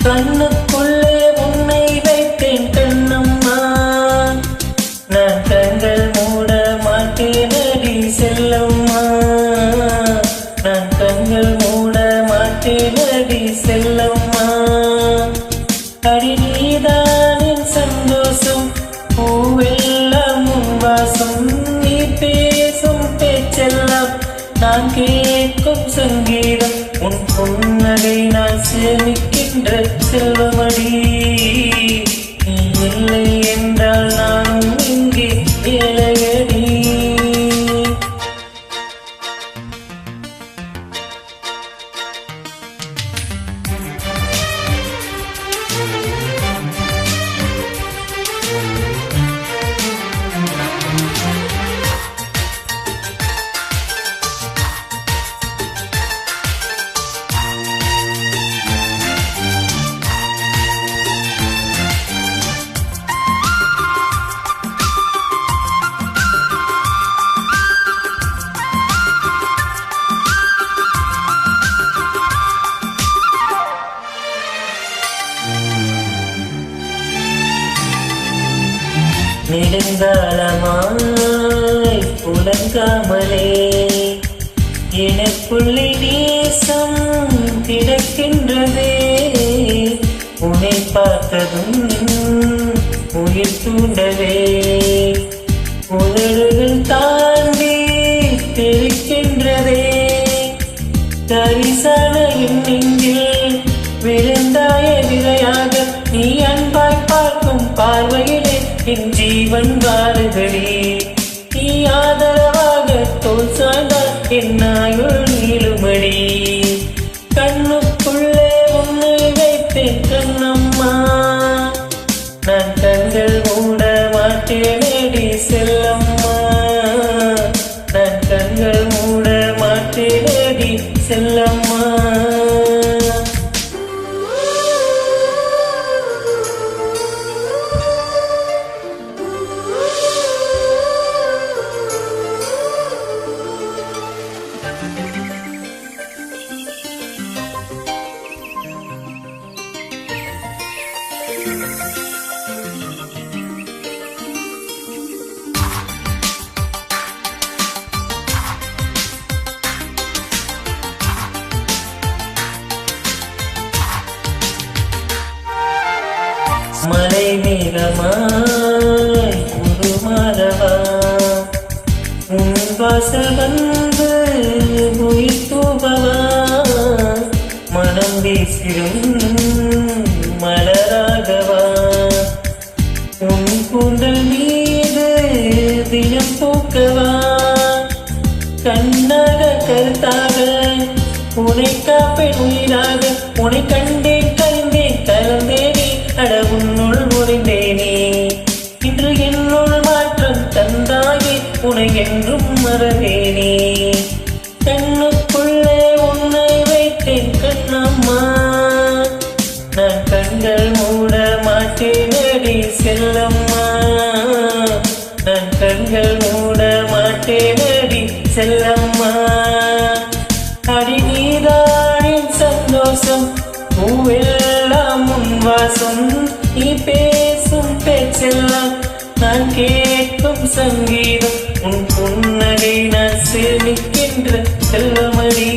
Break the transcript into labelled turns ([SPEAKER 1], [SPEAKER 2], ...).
[SPEAKER 1] கண்ணுக்குள்ளே உன்னை வைத்தேன் கண்ணம்மா, நான் கண்கள் மூட மாட்டேனடி செல்லம்மா, நான் கண்கள் மூட மாட்டேனடி செல்லம்மா. அடி நீதான் என் சந்தோஷம், பூவெல்லாம் உன் வாசம், நீ பேசும் பேச்செல்லாம் நான் கேட்கும் சங்கீதம், உன் புன்னகை நான் சேமிக்கின்ற செல்வமடி. நீ இல்லை என்றால் நானும் இங்கே ஏழையடி. நெடுங்காலமாய் புலங்காமலே எனக்குள்ளே நேசம் கிடக்கின்றதே, உன்னை பார்த்ததும் உயிர் தூண்டவே, உதடுகள் தாண்டி தெரிக்கின்றதே, தரிசன நெஞ்சில் விழுந்தாய விதையாக நீ அன்பாய் பார்க்கும் பார்வையிலே என் ஜீவன் வாழுதடி. நீ ஆதரவாக தோல் சாய்ந்தால் என் ஆயுள் நீளுமடி. கண்ணுக்குள்ளே உன்னை வைத்தேன் கண்ணம்மா, நான் கண்கள் மூட மாட்டேனடி செல்லம்மா, நான் கண்கள் மூட மாட்டேனடி செல்லம்மா. மலை மேகமாய் உருமாறவா, உன் வாசல் வந்து உயிர் தூவவா, மனம் வீசிடும் மலராகவா, உன் கூந்தல் மீது தினம் பூக்கவா, கண்ணாக கருத்தாக உனை காப்பேன் உயிராக, உனை கண்டேன் கலந்தேன் கலந்தேனே அட உன்னுள் முடிந்தேனே, இன்று என்னுள் மாற்றம் தந்தாயே உனை என்றும் மறவேனே. கண்ணுக்குள்ளே உன்னை வைத்தேன் கண்ணம்மா, நான் கண்கள் மூட மாட்டேனடி செல்லம்மா, நான் கண்கள் மூட மாட்டேனடி செல்லம்மா. அடி நீதானின் சந்தோஷம், பூவெல்லாம் உன் வாசம், நீ பேசும் பேச்செல்லாம் நான் கேட்கும் சங்கீதம், உன் புன்னகை நான் சேமிக்கின்ற செல்வமடி.